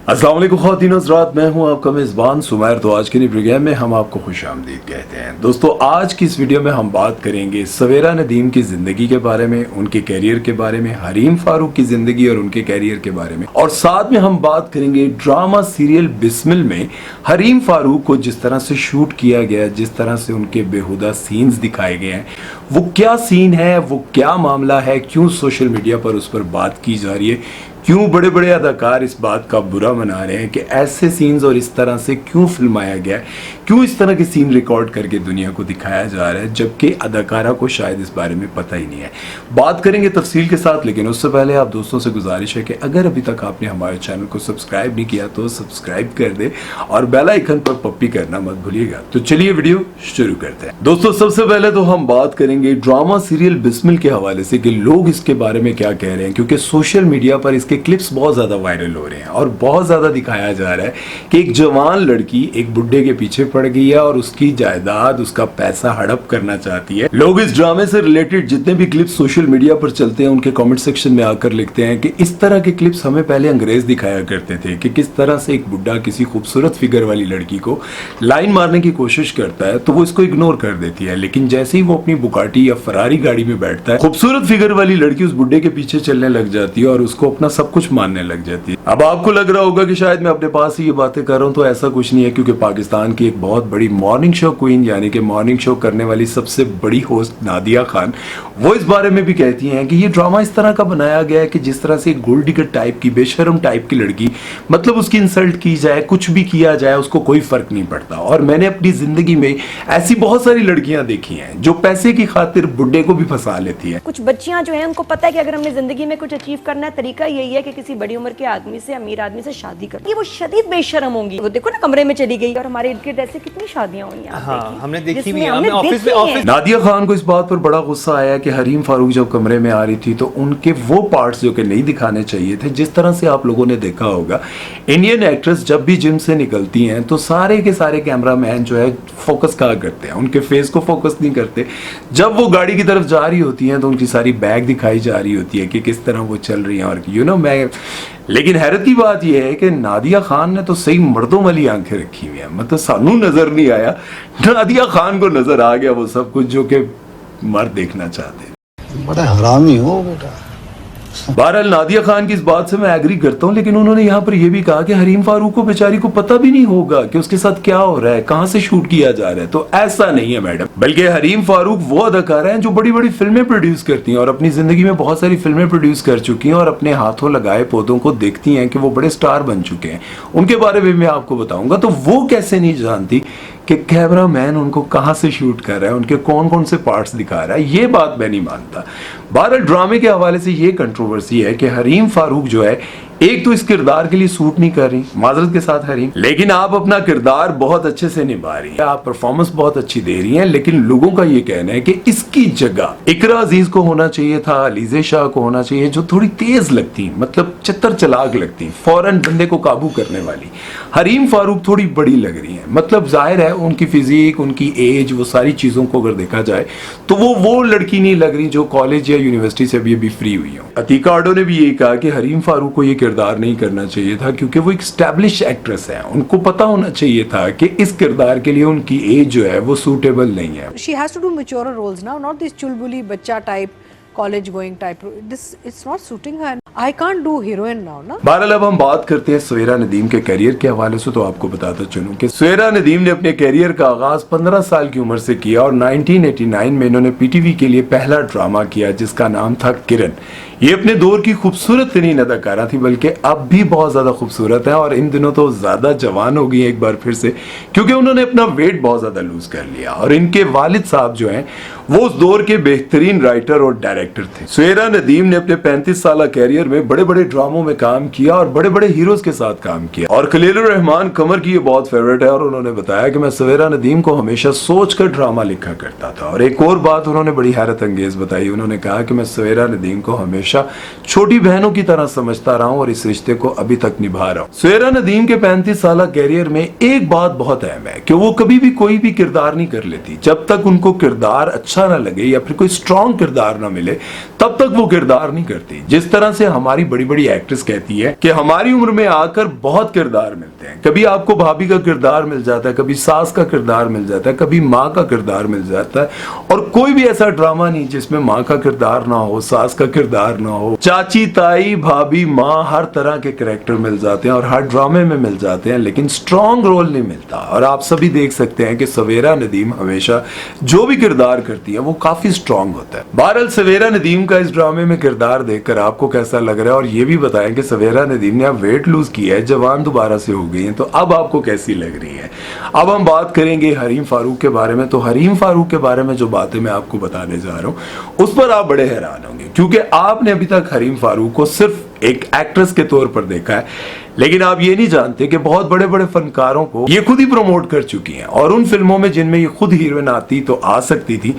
अस्सलाम वालेकुम ख़वातीन हज़रात, मैं हूं आपका मेज़बान सुमैर। तो आज के नए प्रोग्राम में हम आपको खुशामदीद कहते हैं। दोस्तों, आज की इस वीडियो में हम बात करेंगे सवेरा नदीम की ज़िंदगी के बारे में, उनके कैरियर के बारे में, हरीम फारूक की ज़िंदगी और उनके कैरियर के बारे में, और साथ में हम बात करेंगे ड्रामा सीरियल बिस्मिल में हरीम फारूक को जिस तरह से शूट किया गया, जिस तरह से उनके बेहुदा सीन्स दिखाए गए हैं, वो क्या सीन है, वो क्या मामला है, क्यों सोशल मीडिया पर उस पर बात की जा रही है, क्यों बड़े बड़े अदाकार इस बात का बुरा मना रहे हैं कि ऐसे सीन्स और इस तरह से क्यों फिल्माया गया है, क्यों इस तरह के सीन रिकॉर्ड करके दुनिया को दिखाया जा रहा है, जबकि अदाकारा को शायद इस बारे में पता ही नहीं है। बात करेंगे तफसील के साथ, लेकिन उससे पहले आप दोस्तों से गुजारिश है कि अगर अभी तक आपने हमारे चैनल को सब्सक्राइब नहीं किया तो सब्सक्राइब कर दे और बेल आइकन पर पप्पी करना मत भूलिएगा। तो चलिए वीडियो शुरू करते हैं। दोस्तों, सबसे पहले तो हम बात करेंगे ड्रामा सीरियल बिस्मिल के हवाले से कि लोग इसके बारे में क्या कह रहे हैं, क्योंकि सोशल मीडिया पर इसके क्लिप्स बहुत ज्यादा वायरल हो रहे हैं और बहुत ज्यादा दिखाया जा रहा है कि एक जवान लड़की एक बुड्ढे के पीछे पड़ गई है और उसकी जायदाद, उसका पैसा हड़प करना चाहती है। लोग इस ड्रामे से रिलेटेड जितने भी क्लिप्स सोशल मीडिया पर चलते हैं उनके कमेंट सेक्शन में आकर लिखते हैं कि इस तरह के क्लिप्स हमें पहले अंग्रेज दिखाया करते थे कि किस तरह से एक बुड्ढा किसी खूबसूरत फिगर वाली लड़की को लाइन मारने की कोशिश करता है तो वो इसको इग्नोर कर देती है, लेकिन जैसे ही वो अपनी बुगाटी या फरारी गाड़ी में बैठता है, खूबसूरत फिगर वाली लड़की उस बुड्ढे के पीछे चलने लग जाती है और उसको अपना सब कुछ मानने लग जाती है। अब आपको लग रहा होगा कि शायद मैं अपने पास ही ये बातें कर रहा हूं, तो ऐसा कुछ नहीं है, क्योंकि पाकिस्तान की एक बहुत बड़ी मॉर्निंग शो क्वीन, यानी कि मॉर्निंग शो करने वाली सबसे बड़ी होस्ट नादिया खान, वो इस बारे में भी कहती हैं कि ये ड्रामा इस तरह का बनाया गया है कि जिस तरह से एक गोल्ड डिगर टाइप की, बेशरम टाइप की लड़की, मतलब उसकी इंसल्ट की जाए, कुछ भी किया जाए, उसको कोई फर्क नहीं पड़ता। और मैंने अपनी जिंदगी में ऐसी बहुत सारी लड़कियां देखी हैं जो पैसे की खातिर बुड्ढे को भी फंसा लेती है। कुछ बच्चियां जो हैं उनको पता है कि अगर हमने जिंदगी में कुछ अचीव करना है, तरीका यही है कि किसी बड़ी उम्र के आदमी से, अमीर आदमी से शादी कर। ये वो शदीद बेशरम होंगी। वो देखो ना, कमरे में चली गई और हमारे इर्द गिर्द ऐसे कितनी शादियां हुई हैं। हाँ, हमने देखी भी हमने ऑफिस में। नादिया खान को इस बात पर बड़ा गुस्सा आया कि हरीम फारूक जब कमरे में आ रही थी तो उनके वो पार्ट्स जो कि नहीं दिखाने चाहिए थे। जिस तरह से आप लोगों ने देखा होगा, इंडियन एक्ट्रेस जब भी जिम से निकलती हैं तो सारे के सारे कैमरामैन जो है फोकस कहाँ करते हैं, उनके फेस को फोकस नहीं करते। जब वो गाड़ी की तरफ जा रही होती हैं तो उनकी सारी बैग दिखाई जा रही होती है कि किस तरह वो चल रही हैं। और मैं लेकिन हैरत की बात यह है कि नादिया खान ने तो सही मर्दों वाली आंखें रखी हुई हैं, मतलब सानू नजर नहीं आया, नादिया खान को नजर आ गया वो सब कुछ जो कि मर्द देखना चाहते हैं। बड़ा हरामी हो बेटा। बहरहाल नादिया खान की इस बात से मैं एग्री करता हूं, लेकिन उन्होंने यहाँ पर यह भी कहा कि हरीम फारूक को बेचारी को पता भी नहीं होगा कि उसके साथ क्या हो रहा है, कहां से शूट किया जा रहा है। तो ऐसा नहीं है मैडम, बल्कि हरीम फारूक वो अदाकारा हैं जो बड़ी बड़ी फिल्में प्रोड्यूस करती हैं और अपनी जिंदगी में बहुत सारी फिल्में प्रोड्यूस कर चुकी हैं और अपने हाथों लगाए पौधों को देखती हैं कि वो बड़े स्टार बन चुके हैं। उनके बारे में मैं आपको बताऊंगा। तो वो कैसे नहीं जानती कि कैमरा मैन उनको कहां से शूट कर रहा है, उनके कौन कौन से पार्ट्स दिखा रहा है, ये बात मैं नहीं मानता। बहरहाल ड्रामे के हवाले से ये कंट्रोवर्सी है कि हरीम फारूक जो है, एक तो इस किरदार के लिए सूट नहीं कर रही, माजरत के साथ हरीम, लेकिन आप अपना किरदार बहुत अच्छे से निभा रही है, आप परफॉर्मेंस बहुत अच्छी दे रही हैं। लेकिन लोगों का ये कहना है कि इसकी जगह इकरा अजीज को होना चाहिए था, अलीजे शाह को होना चाहिए, जो थोड़ी तेज लगती, मतलब चतर चलाक लगती, फौरन बंदे को काबू करने वाली। हरीम फारूक थोड़ी बड़ी लग रही है, मतलब जाहिर है उनकी फिजिक, उनकी एज, वो सारी चीजों को अगर देखा जाए तो वो लड़की नहीं लग रही जो कॉलेज या यूनिवर्सिटी से अभी फ्री हुई हो। अतीका आडो ने भी यही कहा कि हरीम फारूक को ये किरदार नहीं करना चाहिए था, क्योंकि वो एक एस्टैब्लिश एक्ट्रेस है, उनको पता होना चाहिए था कि इस किरदार के लिए उनकी एज जो है वो सूटेबल नहीं है। She has to do mature roles now, not this चुलबुली बच्चा type, college going type. This it's not suiting her. I can't do heroine now, ना। बहरहाल अब हम बात करते हैं सवेरा नदीम के करियर के हवाले से। तो आपको बताता चलूं कि सवेरा नदीम ने अपने करियर का आगाज 15 साल की उम्र से किया और 1989 में इन्होंने पीटीवी के लिए पहला ड्रामा किया जिसका नाम था किरण। ये अपने दौर की खूबसूरत तरीन अदाकारा थी, बल्कि अब भी बहुत ज्यादा खूबसूरत है और इन दिनों तो ज्यादा जवान हो गई है एक बार फिर से, क्योंकि उन्होंने अपना वेट बहुत ज्यादा लूज कर लिया। और इनके वालिद साहब जो हैं वो उस दौर के बेहतरीन राइटर और डायरेक्टर थे। सवेरा नदीम ने अपने 35 साल कैरियर में बड़े बड़े ड्रामों में काम किया और बड़े बड़े हीरोज के साथ काम किया। और खलीलुर रहमान कमर की ये बहुत फेवरेट है और उन्होंने बताया कि मैं सवेरा नदीम को हमेशा सोच कर ड्रामा लिखा करता था। और एक और बात उन्होंने बड़ी हैरत अंगेज बताई, उन्होंने कहा कि मैं सवेरा नदीम को हमेशा हमेशा छोटी बहनों की तरह समझता रहा हूं और इस रिश्ते को अभी तक निभा रहा हूं। सवेरा नदीम के 35 साल कैरियर में एक बात बहुत अहम है कि वो कभी भी कोई भी किरदार नहीं कर लेती। जब तक उनको किरदार अच्छा ना लगे या फिर कोई स्ट्रॉन्ग किरदार ना मिले तब तक वो किरदार नहीं करती। जिस तरह से हमारी बड़ी बड़ी एक्ट्रेस कहती है कि हमारी उम्र में आकर बहुत किरदार मिलते हैं, कभी आपको भाभी का किरदार मिल जाता है, कभी सास का किरदार मिल जाता है, कभी माँ का किरदार मिल जाता है, और कोई भी ऐसा ड्रामा नहीं जिसमें माँ का किरदार ना हो, सास का किरदार ना हो। चाची, ताई, भाभी, माँ, हर तरह के कैरेक्टर मिल जाते हैं और हर ड्रामे में मिल जाते हैं, लेकिन स्ट्रॉन्ग रोल नहीं मिलता। और आप सभी देख सकते हैं कि सवेरा नदीम हमेशा जो भी किरदार करती है वो काफी स्ट्रॉन्ग होता है। बहरहाल सवेरा नदीम का इस ड्रामे में किरदार देखकर आपको कैसा लग रहा है, और ये भी बताएं कि सवेरा नदीम ने अब वेट लूज किया है, जवान दोबारा से हो गई है, तो अब आपको कैसी लग रही है। अब हम बात करेंगे हरीम फारूक के बारे में। तो हरीम फारूक के बारे में जो बातें मैं आपको बताने जा रहा हूं उस पर आप बड़े हैरान होंगे, क्योंकि आपने अभी तक हरीम फारूक को सिर्फ एक एक्ट्रेस के तौर पर देखा है, लेकिन आप ये नहीं जानते कि बहुत बड़े बड़े फनकारों को ये खुद ही प्रमोट कर चुकी हैं, और उन फिल्मों में जिनमें ये खुद हीरोइन आती तो आ सकती थी,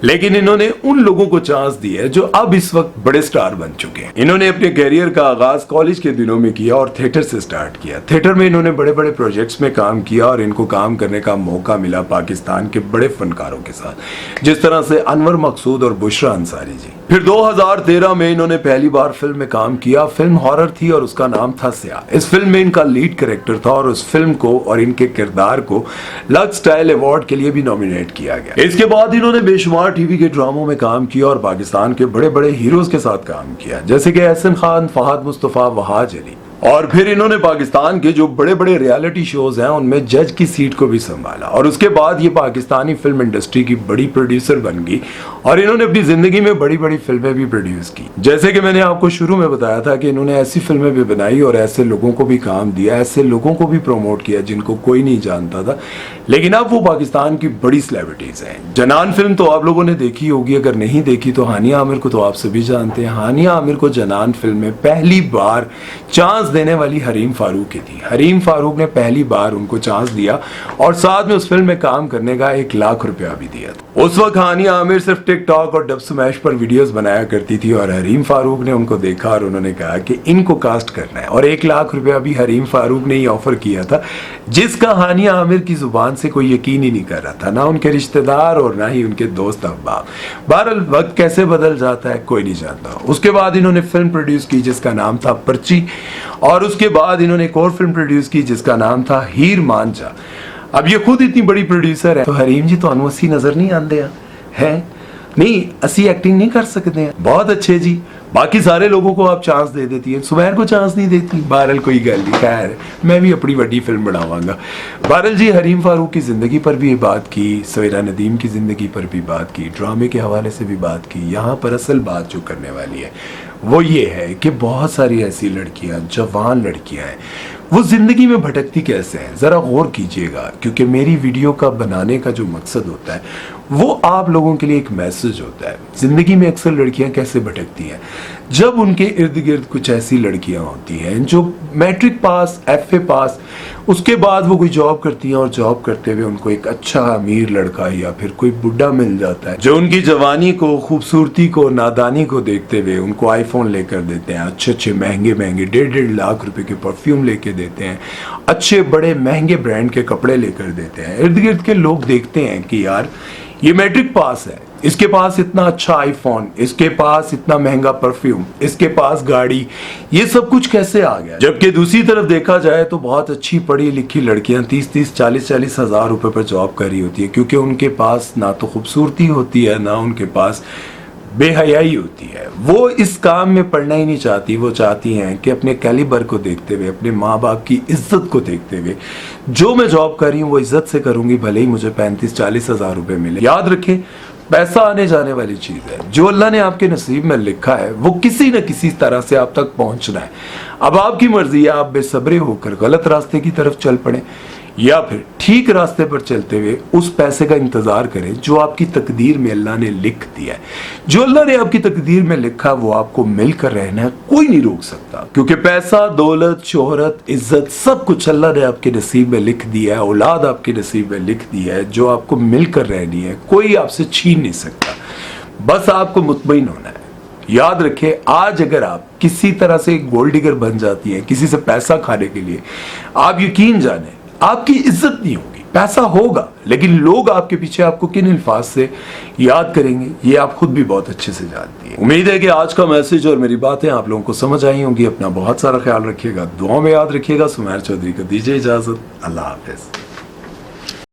लेकिन इन्होंने उन लोगों को चांस दी है जो अब इस वक्त बड़े स्टार बन चुके हैं। इन्होंने अपने कैरियर का आगाज कॉलेज के दिनों में किया और थिएटर से स्टार्ट किया। थिएटर में इन्होंने बड़े बड़े प्रोजेक्ट्स में काम किया और इनको काम करने का मौका मिला पाकिस्तान के बड़े फनकारों के साथ, जिस तरह से अनवर मकसूद और बुशरा अंसारी जी। फिर 2013 में इन्होंने पहली बार फिल्म में काम किया। फिल्म हॉरर थी और उसका नाम था स्याह। इस फिल्म में इनका लीड कैरेक्टर था और उस फिल्म को और इनके किरदार को लक्स स्टाइल अवार्ड के लिए भी नॉमिनेट किया गया। इसके बाद इन्होंने बेशुमार टीवी के ड्रामों में काम किया और पाकिस्तान के बड़े बड़े हीरोज के साथ काम किया, जैसे कि एहसन खान, फहद मुस्तफा, वहाज अली। और फिर इन्होंने पाकिस्तान के जो बड़े बड़े रियलिटी शोज हैं उनमें जज की सीट को भी संभाला, और उसके बाद ये पाकिस्तानी फिल्म इंडस्ट्री की बड़ी प्रोड्यूसर बन गई और इन्होंने अपनी जिंदगी में बड़ी बड़ी फिल्में भी प्रोड्यूस की। जैसे कि मैंने आपको शुरू में बताया था कि इन्होंने ऐसी फिल्में भी बनाई और ऐसे लोगों को भी काम दिया, ऐसे लोगों को भी प्रमोट किया जिनको कोई नहीं जानता था, लेकिन अब वो पाकिस्तान की बड़ी सेलिब्रिटीज हैं। जनान फिल्म तो आप लोगों ने देखी होगी, अगर नहीं देखी तो हानिया आमिर को तो आप सभी जानते हैं। हानिया आमिर को जनान फिल्म में पहली बार चांस देने वाली हरीम फारूक की थी। हरीम फारूक ने पहली बार उनको चांस दिया और साथ में उस फिल्म में काम करने का 1 लाख रुपया भी दिया था। उस वक्त हानिया आमिर सिर्फ टिकटॉक और डब स्मैश पर वीडियोस बनाया करती थी और हरीम फारूक ने उनको देखा और उन्होंने कहा कि इनको कास्ट करना है, और 1 लाख रुपया भी हरीम फारूक ने ही ऑफर किया था, जिसका हानिया आमिर की जुबान से कोई यकीन ही नहीं कर रहा था, ना उनके रिश्तेदार और ना ही उनके दोस्त अहबाब। बहरहाल वक्त कैसे बदल जाता है कोई नहीं जानता। उसके बाद इन्होंने फिल्म प्रोड्यूस की जिसका नाम था पर्ची, और उसके बाद इन्होंने एक और फिल्म प्रोड्यूस की जिसका नाम था हीर मांझा। अब ये खुद इतनी बड़ी प्रोड्यूसर है, तो हरीम जी तो असी नजर नहीं आते हैं, नहीं असी एक्टिंग नहीं कर सकते हैं, बहुत अच्छे जी, बाकी सारे लोगों को आप चांस दे देती है, सुमैर को चांस नहीं देती। बहरहाल कोई गल नहीं, खैर मैं भी अपनी बड़ी फिल्म बनावांगा। बहरहाल जी हरीम फारूक की जिंदगी पर भी बात की, सवेरा नदीम की जिंदगी पर भी बात की, ड्रामे के हवाले से भी बात की। यहाँ पर असल बात जो करने वाली है वो ये है कि बहुत सारी ऐसी लड़कियां, जवान लड़कियां हैं, वो जिंदगी में भटकती कैसे हैं, जरा गौर कीजिएगा, क्योंकि मेरी वीडियो का बनाने का जो मकसद होता है वो आप लोगों के लिए एक मैसेज होता है। जिंदगी में अक्सर लड़कियां कैसे भटकती हैं, जब उनके इर्द गिर्द कुछ ऐसी लड़कियां होती हैं जो मैट्रिक पास, FA पास, उसके बाद वो कोई जॉब करती हैं और जॉब करते हुए उनको एक अच्छा अमीर लड़का या फिर कोई बुढ़ा मिल जाता है जो उनकी जवानी को, खूबसूरती को, नादानी को देखते हुए उनको आईफोन लेकर देते हैं, अच्छे अच्छे महंगे महंगे 1.5 लाख रुपए के परफ्यूम लेके देते हैं, अच्छे बड़े महंगे ब्रांड के कपड़े लेकर देते हैं। इर्द गिर्द के लोग देखते हैं कि यार ये मैट्रिक पास है, इसके पास इतना अच्छा आईफोन, इसके पास इतना महंगा परफ्यूम, इसके पास गाड़ी, ये सब कुछ कैसे आ गया। जबकि दूसरी तरफ देखा जाए तो बहुत अच्छी पढ़ी लिखी लड़कियां 30-30, 40-40 हजार रुपए पर जॉब कर रही होती है, क्योंकि उनके पास ना तो खूबसूरती होती है ना उनके पास बेहयाई होती है। वो इस काम में पढ़ना ही नहीं चाहती, वो चाहती हैं कि अपने कैलिबर को देखते हुए, अपने माँ बाप की इज्जत को देखते हुए, जो मैं जॉब कर रही हूँ वो इज्जत से करूंगी, भले ही मुझे 35-40 हजार रुपए मिले। याद रखें, पैसा आने जाने वाली चीज है, जो अल्लाह ने आपके नसीब में लिखा है वो किसी न किसी तरह से आप तक पहुंचना है। अब आपकी मर्जी है, आप बेसब्रे होकर गलत रास्ते की तरफ चल पड़े या फिर ठीक रास्ते पर चलते हुए उस पैसे का इंतजार करें जो आपकी तकदीर में अल्लाह ने लिख दिया है। जो अल्लाह ने आपकी तकदीर में लिखा वो आपको मिलकर रहना है, कोई नहीं रोक सकता, क्योंकि पैसा, दौलत, शोहरत, इज्जत सब कुछ अल्लाह ने आपके नसीब में लिख दिया है, औलाद आपके नसीब में लिख दी है, जो आपको मिलकर रहनी है, कोई आपसे छीन नहीं सकता। बस आपको मुतमईन होना है। याद रखें, आज अगर आप किसी तरह से गोल्ड डिगर बन जाती हैं किसी से पैसा खाने के लिए, आप यकीन जाने आपकी इज्जत नहीं होगी। पैसा होगा लेकिन लोग आपके पीछे आपको किन अल्फाज से याद करेंगे ये आप खुद भी बहुत अच्छे से जानती हैं। उम्मीद है कि आज का मैसेज और मेरी बातें आप लोगों को समझ आई होंगी। अपना बहुत सारा ख्याल रखिएगा, दुआ में याद रखिएगा। सुमैर चौधरी को दीजिए इजाजत। अल्लाह हाफिज।